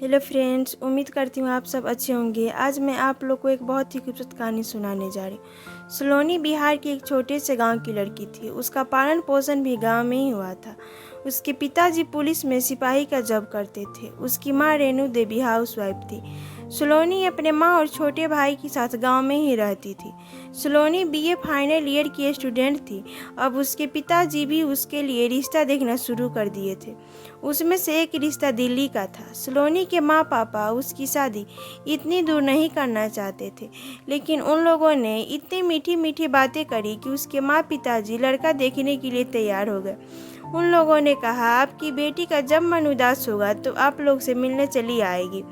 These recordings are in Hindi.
हेलो फ्रेंड्स, उम्मीद करती हूँ आप सब अच्छे होंगे। आज मैं आप लोग को एक बहुत ही खूबसूरत कहानी सुनाने जा रही हूँ। सलोनी बिहार के एक छोटे से गांव की लड़की थी। उसका पालन पोषण भी गांव में ही हुआ था। उसके पिताजी पुलिस में सिपाही का जॉब करते थे। उसकी माँ रेणु देवी हाउसवाइफ थी। सलोनी अपने माँ और छोटे भाई के साथ गांव में ही रहती थी। सलोनी बीए फाइनल ईयर की स्टूडेंट थी। अब उसके पिताजी भी उसके लिए रिश्ता देखना शुरू कर दिए थे। उसमें से एक रिश्ता दिल्ली का था। सलोनी के माँ पापा उसकी शादी इतनी दूर नहीं करना चाहते थे, लेकिन उन लोगों ने इतनी मीठी मीठी बातें करी कि उसके माँ पिताजी लड़का देखने के लिए तैयार हो गए। उन लोगों ने कहा, आपकी बेटी का जब मन उदास होगा तो आप लोग से मिलने चली आएगी।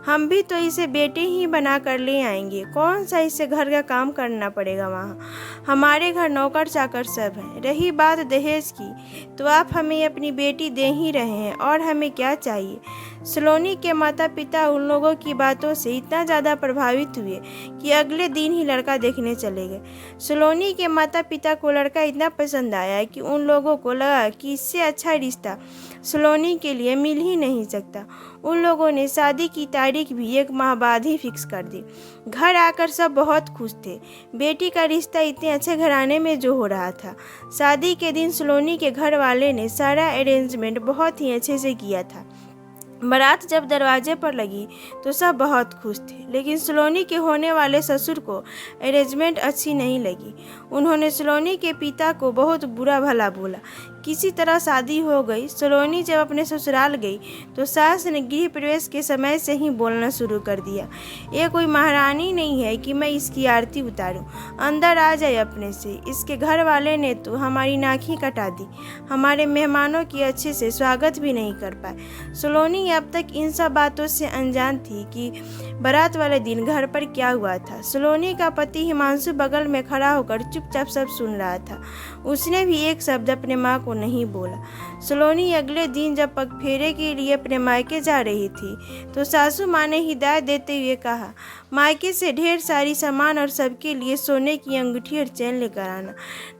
हम भी तो इसे बेटे ही बना कर ले आएंगे। कौन सा इसे घर का काम करना पड़ेगा वहाँ। हमारे घर नौकर चाकर सब हैं। रही बात दहेज की, तो आप हमें अपनी बेटी दे ही रहे हैं और हमें क्या चाहिए। सलोनी के माता पिता उन लोगों की बातों से इतना ज़्यादा प्रभावित हुए कि अगले दिन ही लड़का देखने चले गए। सलोनी के माता पिता को लड़का इतना पसंद आया कि उन लोगों को लगा कि इससे अच्छा रिश्ता सलोनी के लिए मिल ही नहीं सकता। उन लोगों ने शादी की तारीख भी एक माह बाद ही फिक्स कर दी। घर आकर सब बहुत खुश थे। बेटी का रिश्ता इतने अच्छे घराने में जो हो रहा था। शादी के दिन सलोनी के घर वाले ने सारा अरेंजमेंट बहुत ही अच्छे से किया था। बारात जब दरवाजे पर लगी तो सब बहुत खुश थे, लेकिन सलोनी के होने वाले ससुर को अरेंजमेंट अच्छी नहीं लगी। उन्होंने सलोनी के पिता को बहुत बुरा भला बोला। किसी तरह शादी हो गई। सलोनी जब अपने ससुराल गई तो सास ने गृह प्रवेश के समय से ही बोलना शुरू कर दिया, ये कोई महारानी नहीं है कि मैं इसकी आरती उतारूं। अंदर आ जाए अपने से। इसके घर वाले ने तो हमारी नाक ही कटा दी। हमारे मेहमानों की अच्छे से स्वागत भी नहीं कर पाए। सलोनी अब तक इन सब बातों से अनजान थी कि बारात वाले दिन घर पर क्या हुआ था। सलोनी का पति हिमांशु बगल में खड़ा होकर चुपचाप सब सुन रहा था। उसने भी एक शब्द अपने माँ को नहीं बोला। सलोनी अगले दिन जब पगफेरे के लिए अपने मायके जा रही थी तो सासू माँ ने हिदायत देते हुए कहा, मायके से ढेर सारी सामान और सबके लिए सोने की अंगूठी और चैन लेकर आना,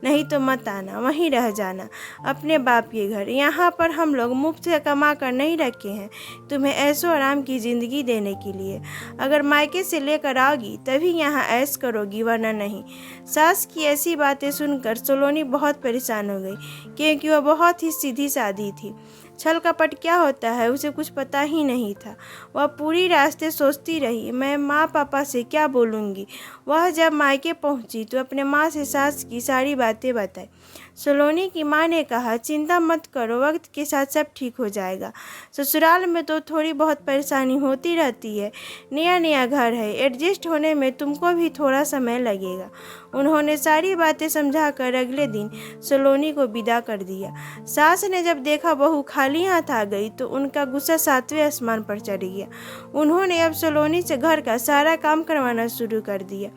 नहीं तो मत आना, वहीं रह जाना अपने बाप के घर। यहाँ पर हम लोग मुफ्त से कमा कर नहीं रखे हैं तुम्हें ऐशो आराम की ज़िंदगी देने के लिए। अगर मायके से लेकर आओगी तभी यहाँ ऐश करोगी, वरना नहीं। सास की ऐसी बातें सुनकर सलोनी बहुत परेशान हो गई, क्योंकि वह बहुत ही सीधी सादी थी। छल कपट क्या होता है उसे कुछ पता ही नहीं था। वह पूरी रास्ते सोचती रही, मैं माँ पापा से क्या बोलूँगी। वह जब मायके पहुँची तो अपने माँ से सास की सारी बातें बताई। सलोनी की माँ ने कहा, चिंता मत करो, वक्त के साथ सब ठीक हो जाएगा। ससुराल में तो थोड़ी बहुत परेशानी होती रहती है, नया नया घर है, एडजस्ट होने में तुमको भी थोड़ा समय लगेगा। उन्होंने सारी बातें समझाकर अगले दिन सलोनी को विदा कर दिया। सास ने जब देखा बहू खाली हाथ आ गई तो उनका गुस्सा 7वें आसमान पर चढ़ गया। उन्होंने अब सलोनी से घर का सारा काम करवाना शुरू कर दिया।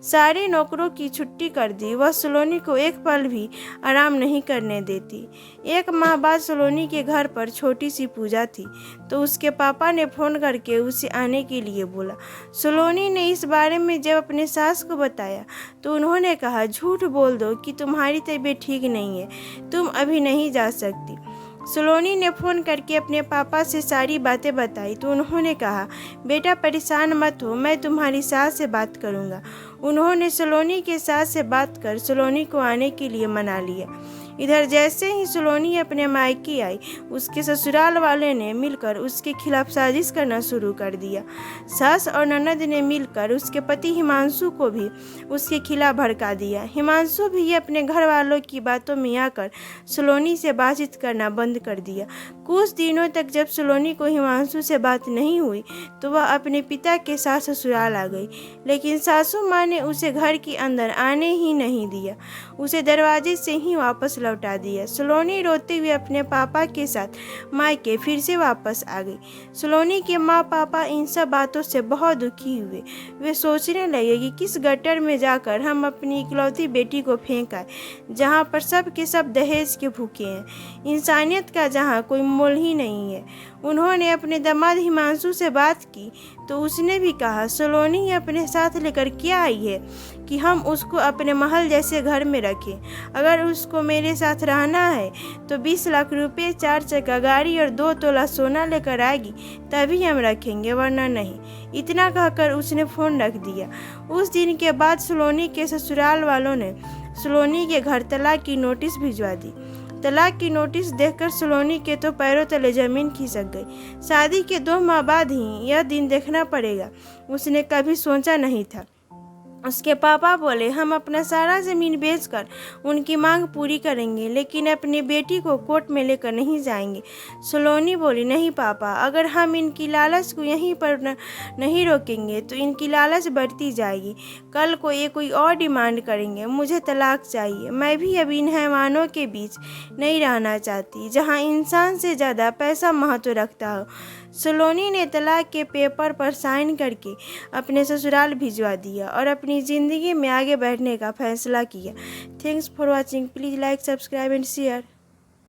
सारे नौकरों की छुट्टी कर दी। वह सलोनी को एक पल भी आराम नहीं करने देती। एक माह बाद सलोनी के घर पर छोटी सी पूजा थी, तो उसके पापा ने फ़ोन करके उसे आने के लिए बोला। सलोनी ने इस बारे में जब अपने सास को बताया तो उन्होंने कहा, झूठ बोल दो कि तुम्हारी तबीयत ठीक नहीं है, तुम अभी नहीं जा सकती। सलोनी ने फ़ोन करके अपने पापा से सारी बातें बताई तो उन्होंने कहा, बेटा परेशान मत हो, मैं तुम्हारी सास से बात करूँगा। उन्होंने सलोनी के सास से बात कर सलोनी को आने के लिए मना लिया। इधर जैसे ही सलोनी अपने मायके आई, उसके ससुराल वाले ने मिलकर उसके खिलाफ साजिश करना शुरू कर दिया। सास और ननद ने मिलकर उसके पति हिमांशु को भी उसके खिलाफ भड़का दिया। हिमांशु भी अपने घर वालों की बातों में आकर सलोनी से बातचीत करना बंद कर दिया। कुछ दिनों तक जब सलोनी को हिमांशु से बात नहीं हुई तो वह अपने पिता के साथ ससुराल आ गई, लेकिन सासू माँ ने उसे घर के अंदर आने ही नहीं दिया। उसे दरवाजे से ही वापस लौटा दिया। सलोनी रोते हुए अपने पापा के साथ मायके फिर से वापस आ गई। सलोनी के माँ पापा इन सब बातों से बहुत दुखी हुए। वे सोचने लगे कि किस गटर में जाकर हम अपनी इकलौती बेटी को फेंक आए, जहाँ पर सब के सब दहेज के भूखे हैं। इंसानियत का जहाँ कोई मोल ही नहीं है। उन्होंने अपने दामाद हिमांशु से बात की तो उसने भी कहा सलोनी अपने साथ लेकर क्या आई है कि हम उसको अपने महल जैसे घर में रखें। अगर उसको मेरे साथ रहना है तो 20 लाख रुपए, 4 चक्का गाड़ी और 2 तोला सोना लेकर आएगी, तभी हम रखेंगे, वरना नहीं। इतना कहकर उसने फ़ोन रख दिया। उस दिन के बाद सलोनी के ससुराल वालों ने सलोनी के घर तलाक की नोटिस भिजवा दी। तलाक की नोटिस देखकर सलोनी के तो पैरों तले जमीन खिसक गई। शादी के 2 माह बाद ही यह दिन देखना पड़ेगा, उसने कभी सोचा नहीं था। उसके पापा बोले हम अपना सारा ज़मीन बेचकर उनकी मांग पूरी करेंगे, लेकिन अपनी बेटी को कोर्ट में लेकर नहीं जाएंगे। सलोनी बोली नहीं पापा, अगर हम इनकी लालच को यहीं पर नहीं रोकेंगे तो इनकी लालच बढ़ती जाएगी। कल को ये कोई और डिमांड करेंगे, मुझे तलाक चाहिए। मैं भी अब इन हैवानों के बीच नहीं रहना चाहती जहाँ इंसान से ज़्यादा पैसा महत्व रखता हो। सलोनी ने तलाक के पेपर पर साइन करके अपने ससुराल भिजवा दिया और अपनी ज़िंदगी में आगे बढ़ने का फैसला किया। Thanks for watching. Please like, subscribe and share.